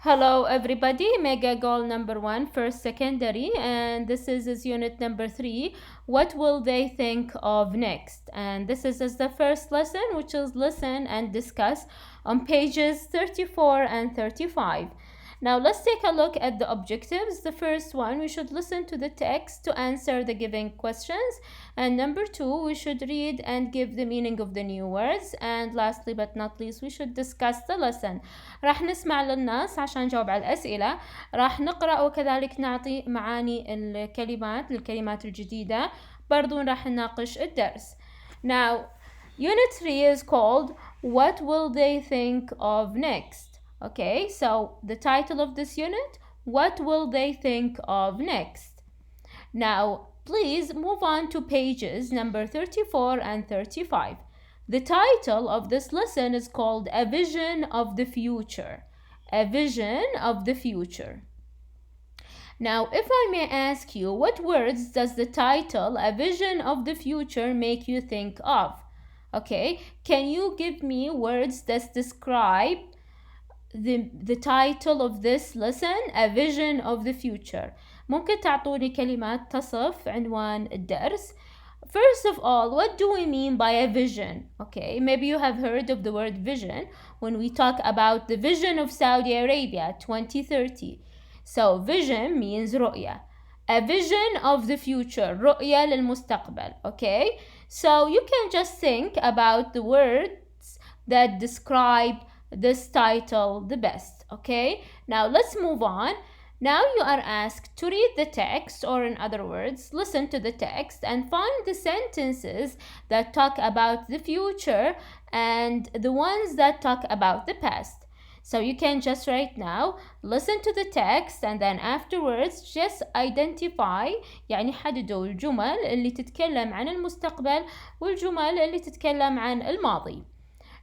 Hello everybody, Mega Goal number 1, first secondary, and this is unit number 3, what will they think of next? And this is as the first lesson, which is listen and discuss on pages 34 and 35. Now let's take a look at the objectives. The first one, we should listen to the text to answer the given questions. And number 2, we should read and give the meaning of the new words. And lastly but not least, we should discuss the lesson. راح نسمع للناس عشان نجاوب على الأسئلة. راح نقرأ وكذلك نعطي معاني للكلمات الجديدة. برضو راح نناقش الدرس. Now, Unit 3 is called What Will They Think of Next? Okay, so the title of this unit, What Will They Think of Next? Now, please move on to pages number 34 and 35. The title of this lesson is called A Vision of the Future. A Vision of the Future. Now, if I may ask you, what words does the title A Vision of the Future make you think of? Okay, can you give me words that describe the title of this lesson, A Vision of the Future. ممكن تعطوني كلمات تصف عنوان الدرس. First of all, what do we mean by a vision? Okay, maybe you have heard of the word vision when we talk about the vision of Saudi Arabia 2030. So vision means رؤية. A vision of the future, رؤية للمستقبل. Okay, so you can just think about the words that describe this title the best. Okay, now let's move on. Now you are asked to read the text, or in other words, listen to the text and find the sentences that talk about the future and the ones that talk about the past. So you can just right now listen to the text and then afterwards just identify يعني حددوا الجمل اللي تتكلم عن المستقبل والجمل اللي تتكلم عن الماضي.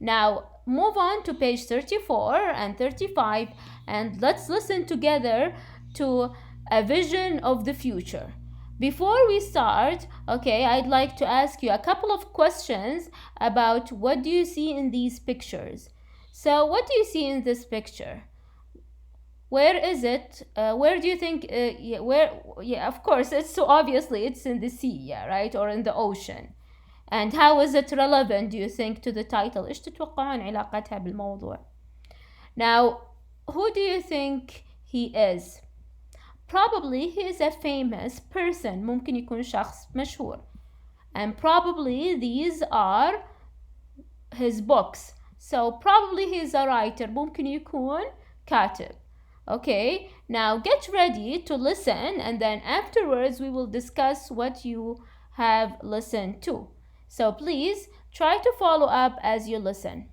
Now move on to page 34 and 35 and let's listen together to A Vision of the Future. Before we start, okay, I'd like to ask you a couple of questions about what do you see in these pictures. So what do you see in this picture? Where is it? Where do you think, yeah, of course, it's so obviously it's in the sea, yeah, right? Or in the ocean. And how is it relevant, do you think, to the title? إيش تتوقعون علاقتها بالموضوع? Now, who do you think he is? Probably he is a famous person. ممكن يكون شخص مشهور. And probably these are his books. So probably he is a writer. ممكن يكون كاتب. Okay, now get ready to listen and then afterwards we will discuss what you have listened to. So please try to follow up as you listen.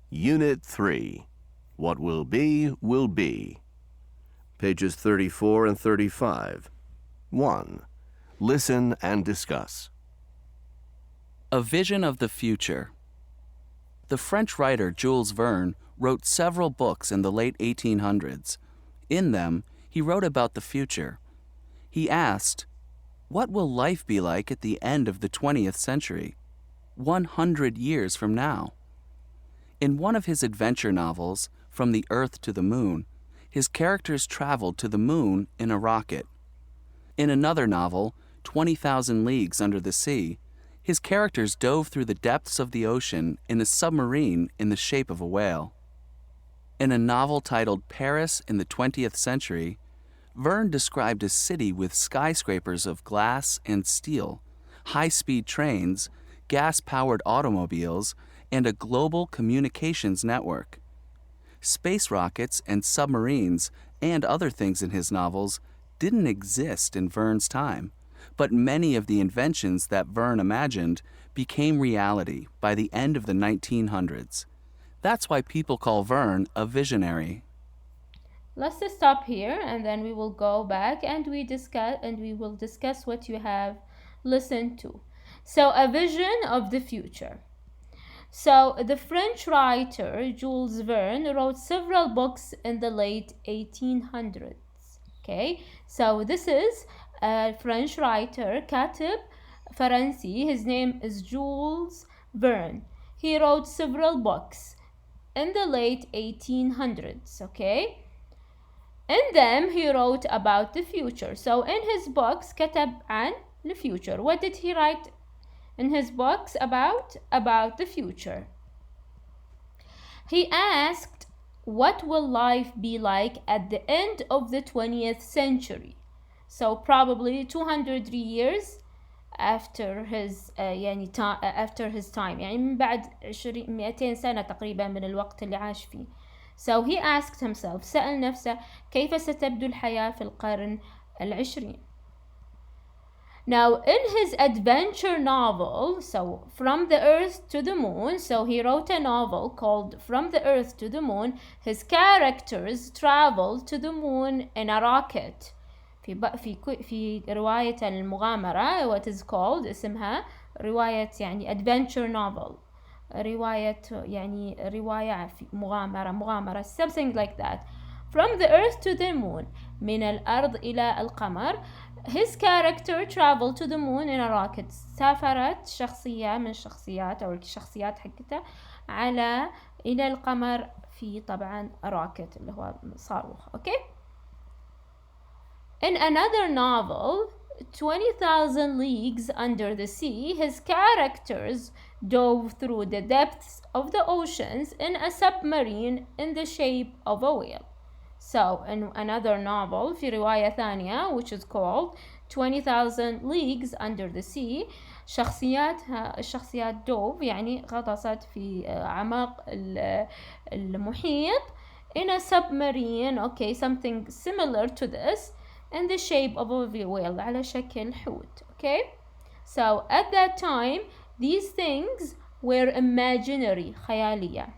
Unit 3. What will be, will be. Pages 34 and 35. 1. Listen and discuss. A Vision of the Future. The French writer Jules Verne wrote several books in the late 1800s. In them, he wrote about the future. He asked, what will life be like at the end of the 20th century, 100 years from now? In one of his adventure novels, From the Earth to the Moon, his characters traveled to the moon in a rocket. In another novel, 20,000 Leagues Under the Sea, his characters dove through the depths of the ocean in a submarine in the shape of a whale. In a novel titled Paris in the 20th Century, Verne described a city with skyscrapers of glass and steel, high-speed trains, gas-powered automobiles, and a global communications network. Space rockets and submarines and other things in his novels didn't exist in Verne's time, but many of the inventions that Verne imagined became reality by the end of the 1900s. That's why people call Verne a visionary. Let's stop here and then we will go back and we will discuss what you have listened to. So, A Vision of the Future. So the French writer Jules Verne wrote several books in the late 1800s. Okay, so this is a French writer, كاتب فرنسي. His name is Jules Verne. He wrote several books. in the late 1800s, okay? In them he wrote about the future. So in his books كتب عن the future. What did he write in his books about? About the future. He asked, what will life be like at the end of the 20th century? So probably 200 years after his after his time, يعني من بعد 200 سنة تقريبا من الوقت اللي عاش فيه. So he asked himself, سأل نفسه كيف ستبدو الحياة في القرن العشرين. Now in his adventure novel, so From the Earth to the Moon, so he wrote a novel called From the Earth to the Moon. His characters traveled to the moon in a rocket. في رواية المغامرة what is called اسمها رواية يعني adventure novel. رواية في مغامرة something like that. From the Earth to the Moon, من الأرض إلى القمر. His character traveled to the moon in a rocket. سافرت شخصية من الشخصيات أو الشخصيات حقتها إلى القمر في طبعا rocket اللي هو صاروخ. Okay. In another novel, 20,000 Leagues Under the Sea, his characters dove through the depths of the oceans in a submarine in the shape of a whale. So in another novel في رواية ثانية which is called 20,000 Leagues Under the Sea, الشخصيات dove يعني غطست في أعماق المحيط in a submarine, okay, something similar to this, in the shape of a whale على شكل حوت. Okay, so at that time these things were imaginary, خيالية.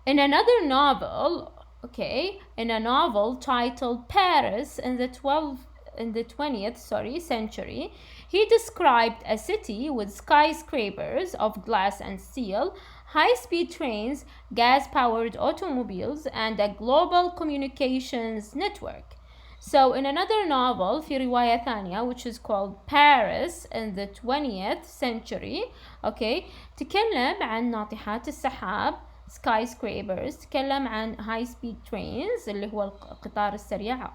In another novel, okay, in a novel titled Paris in the 20th century, he described a city with skyscrapers of glass and steel, high-speed trains, gas-powered automobiles, and a global communications network. So in another novel في رواية ثانية which is called Paris in the 20th century, okay, تكلم عن ناطحات السحاب skyscrapers، تكلم عن high speed trains اللي هو القطار السريع،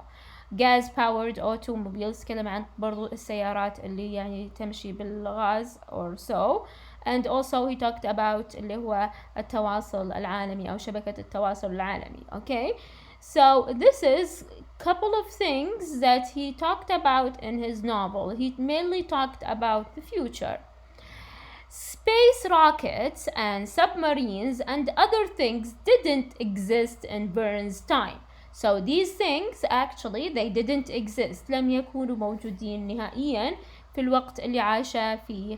gas powered automobiles تكلم عن برضو السيارات اللي يعني تمشي بالغاز or so, and also he talked about اللي هو التواصل العالمي أو شبكة التواصل العالمي. Okay, so this is couple of things that he talked about in his novel. He mainly talked about the future. Space rockets and submarines and other things didn't exist in Verne's time. So these things actually they didn't exist. لم يكونوا موجودين نهائيا في الوقت اللي عاشه فيه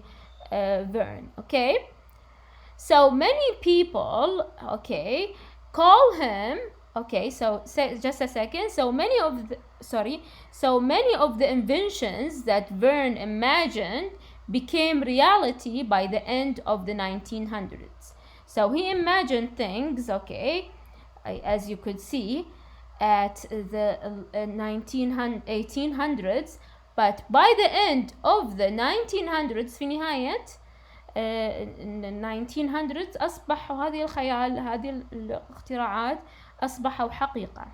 Verne. Okay, so many people, okay, call him. Okay, so just a second. So many of the inventions that Verne imagined became reality by the end of the 1900s. So he imagined things, okay, as you could see, at the 1800s, but by the end of the 1900s في نهاية 1900s أصبحوا هذه الاختراعات أصبحوا حقيقة.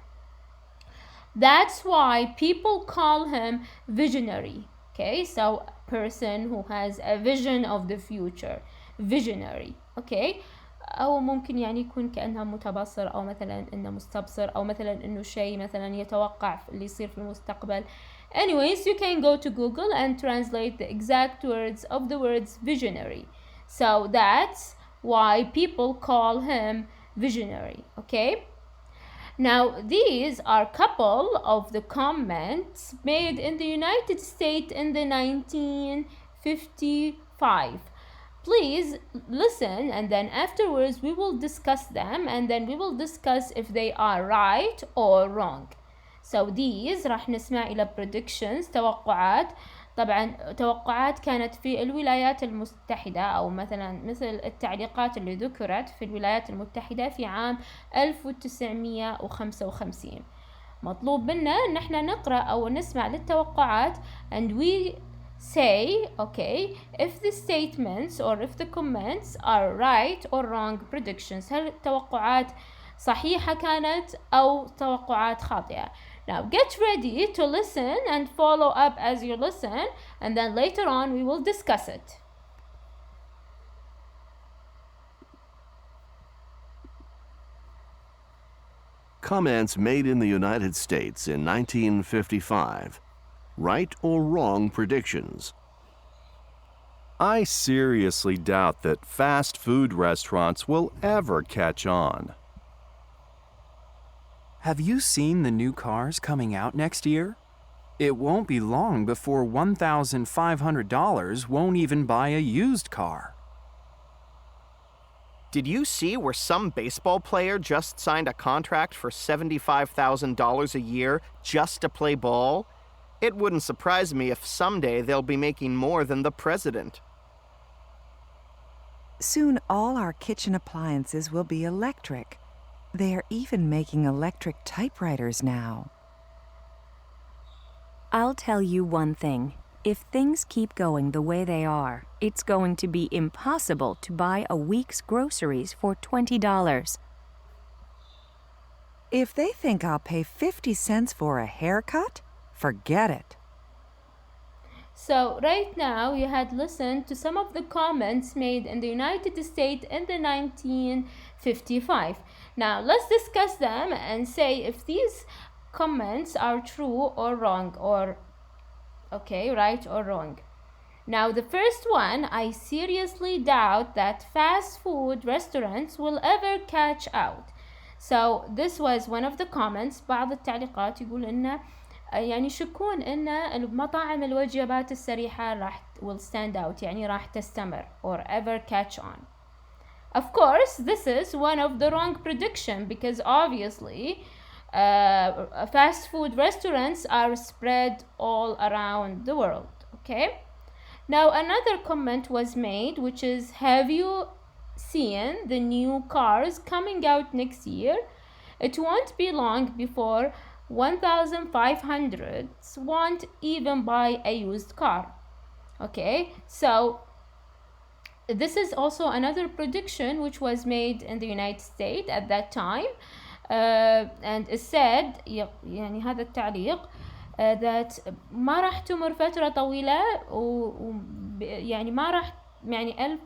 That's why people call him visionary. Okay, so person who has a vision of the future, visionary. Okay, أو ممكن يعني يكون كأنها متبصر أو مثلا إنه مستبصر أو مثلا إنه شيء مثلا يتوقع اللي يصير في المستقبل. Anyways, you can go to Google and translate the exact words of the words visionary. So that's why people call him visionary. Okay. Now, these are couple of the comments made in the United States in the 1955. Please listen, and then afterwards we will discuss them, and then we will discuss if they are right or wrong. So these راح نسمع إلى predictions، توقعات. طبعا توقعات كانت في الولايات المتحدة أو مثل التعليقات اللي ذكرت في الولايات المتحدة في عام 1955. مطلوب منا إن احنا نقرأ أو نسمع للتوقعات and we say, okay, if the statements or if the comments are right or wrong predictions. هل التوقعات صحيحة كانت أو توقعات خاطئة. Now get ready to listen and follow up as you listen, and then later on we will discuss it. Comments made in the United States in 1955. Right or wrong predictions? I seriously doubt that fast food restaurants will ever catch on. Have you seen the new cars coming out next year? It won't be long before $1,500 won't even buy a used car. Did you see where some baseball player just signed a contract for $75,000 a year just to play ball? It wouldn't surprise me if someday they'll be making more than the president. Soon all our kitchen appliances will be electric. They are even making electric typewriters now. I'll tell you one thing. If things keep going the way they are, it's going to be impossible to buy a week's groceries for $20. If they think I'll pay 50 cents for a haircut, forget it. So right now you had listened to some of the comments made in the United States in the 1955. Now let's discuss them and say if these comments are true or wrong, or okay, right or wrong. Now the first one, I seriously doubt that fast food restaurants will ever catch out. So this was one of the comments. بعض التعليقات يقول إنه يعني يشكون إن المطاعم الوجبات السريعة راح will stand out، يعني راح تستمر or ever catch on. Of course, this is one of the wrong prediction because obviously fast food restaurants are spread all around the world. Okay. Now another comment was made, which is, have you seen the new cars coming out next year? It won't be long before 1,500s won't even buy a used car. Okay, so this is also another prediction which was made in the United States at that time, and it said يعني هذا التعليق that ما راح تمر فترة طويلة يعني ما راح يعني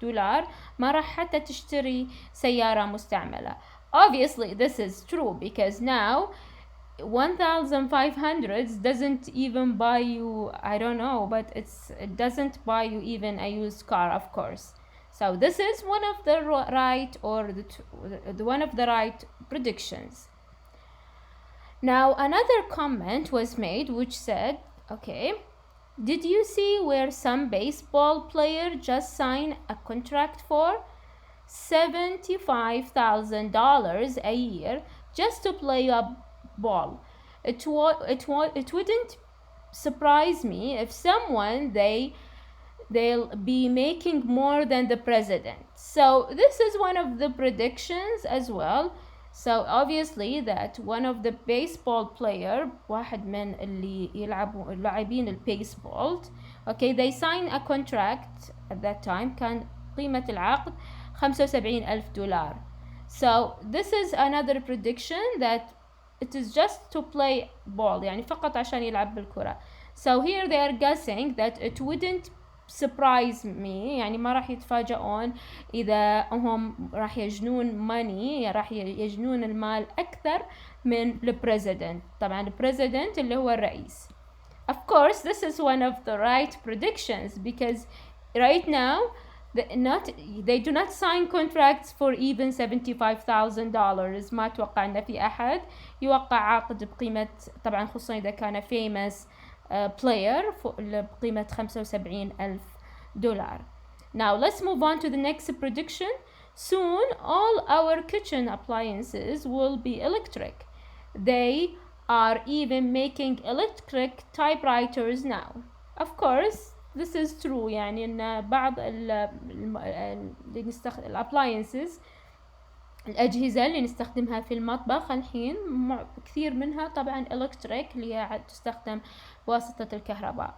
$1,500 ما راح حتى تشتري سيارة مستعملة. Obviously this is true because now 1,500 doesn't even buy you, I don't know, but it doesn't buy you even a used car, of course. So this is one of the right or the one of the right predictions. Now another comment was made which said, okay, did you see where some baseball player just signed a contract for $75,000 a year just to play a ball? It wouldn't surprise me if someone they'll be making more than the president. So this is one of the predictions as well. So obviously that one of the baseball player, واحد من اللي يلعبوا اللاعبين البيسبول, okay, they signed a contract at that time, كان قيمة العقد $75,000. So this is another prediction that it is just to play ball, يعني فقط عشان يلعب بالكرة. So here they are guessing that it wouldn't surprise me، يعني ما راح يتفاجئون إذا هم راح يجنون money، راح يجنون المال أكثر من البريزيدنت. طبعا البريزيدنت اللي هو الرئيس. Of course this is one of the right predictions because right now they do not sign contracts for even $75,000. ما أتوقع أن في أحد يوقع عقد بقيمة، طبعا خصوصا إذا كان famous player بقيمة $75,000. Now let's move on to the next prediction. Soon all our kitchen appliances will be electric. They are even making electric typewriters now. Of course this is true، يعني إن بعض الappliances الأجهزة اللي نستخدمها في المطبخ الحين كثير منها طبعا electric اللي هي تستخدم بواسطة الكهرباء.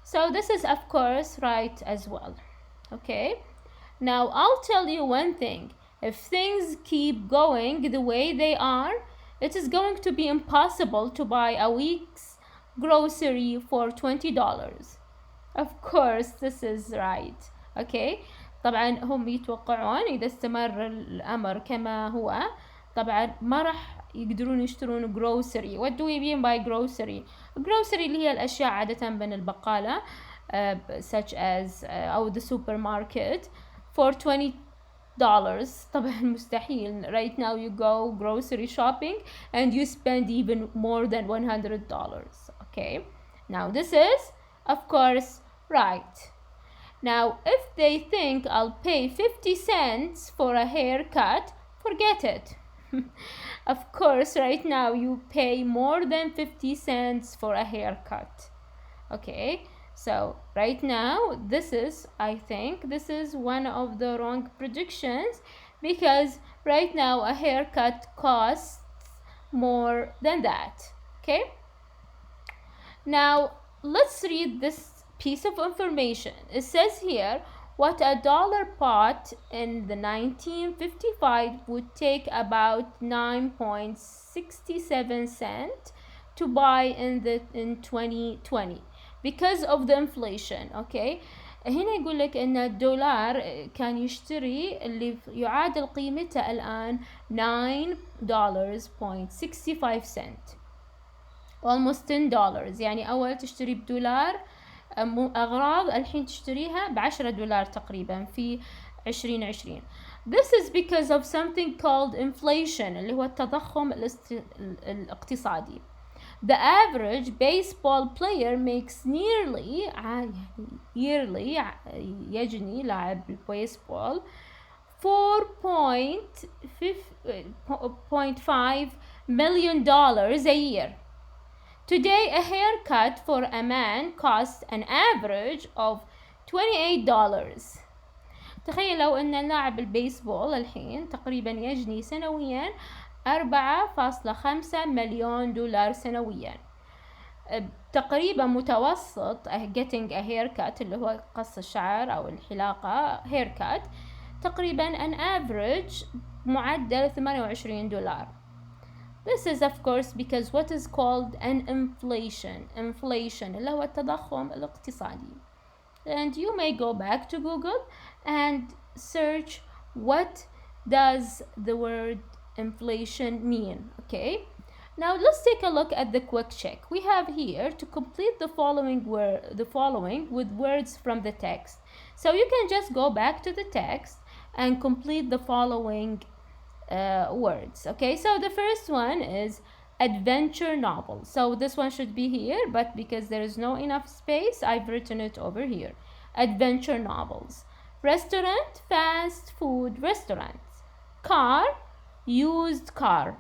So this is of course right as well. Okay, now I'll tell you one thing. If things keep going the way they are, it is going to be impossible to buy a week's grocery for $20. Of course this is right. Okay, طبعا هم يتوقعون إذا استمر الأمر كما هو طبعا ما راح يقدرون يشترون grocery. What do we mean by grocery? grocery اللي هي الأشياء عادة من البقالة such as أو the supermarket for $20. طبعا مستحيل. Right now you go grocery shopping and you spend even more than $100. Okay, now this is of course right. Now if they think I'll pay 50 cents for a haircut, forget it. Of course right now you pay more than 50 cents for a haircut. Okay, so right now I think this is one of the wrong predictions, because right now a haircut costs more than that. Okay, now let's read this piece of information. It says here what a dollar pot in the 1955 would take about 9.67 cents to buy in 2020 because of the inflation. Okay, هنا يقول لك ان الدولار كان يشتري اللي يعادل قيمته الان $9.65 almost $10. يعني اول تشتري بدولار أغراض الحين تشتريها $10 تقريبا في 2020. This is because of something called inflation اللي هو التضخم الاقتصادي. The average baseball player makes yearly يجني لاعب البيسبول $4.5 million a year. Today, a haircut for a man costs an average of $28. تخيل لو أن لاعب البيسبول الحين تقريبا يجني سنويا $4.5 مليون سنويا. تقريبا متوسط getting a haircut اللي هو قص الشعر أو الحلاقة haircut تقريبا an average معدل $28. This is of course because what is called an inflation اللي هو التضخم الاقتصادي. And you may go back to Google and search what does the word inflation mean. Okay, now let's take a look at the quick check. We have here to complete the following with words from the text. So you can just go back to the text and complete the following words. Okay, so the first one is adventure novel. So this one should be here, but because there is no enough space, I've written it over here. Adventure novels. Restaurant, fast food restaurants. Car, used car.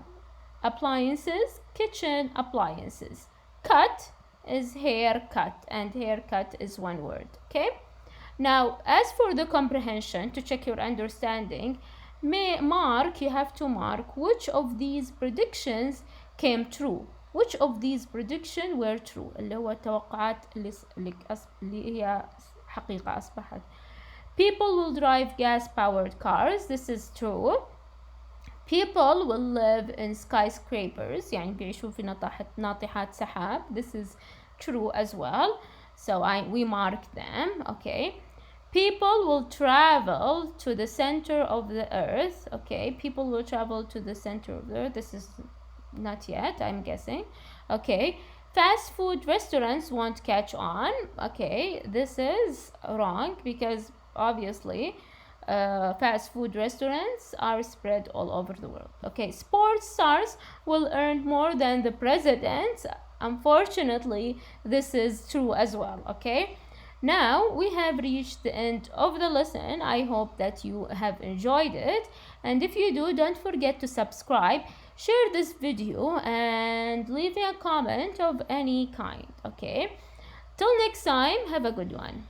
Appliances, kitchen appliances. Cut is haircut, and haircut is one word. Okay, now as for the comprehension, to check your understanding, you have to mark which of these predictions came true. Which of these predictions were true اللي هو التوقعات اللي هي حقيقة أصبحت. People will drive gas powered cars. This is true. People will live in skyscrapers يعني بيعيشوا في ناطحات سحاب. This is true as well. So we mark them. Okay. People will travel to the center of the earth. Okay, people will travel to the center of the earth. This is not yet, I'm guessing. Okay, fast food restaurants won't catch on. Okay, this is wrong because obviously fast food restaurants are spread all over the world. Okay, sports stars will earn more than the president. Unfortunately, this is true as well. Okay. Now we have reached the end of the lesson. I hope that you have enjoyed it, and if you do, don't forget to subscribe, share this video, and leave me a comment of any kind. Okay, till next time, have a good one.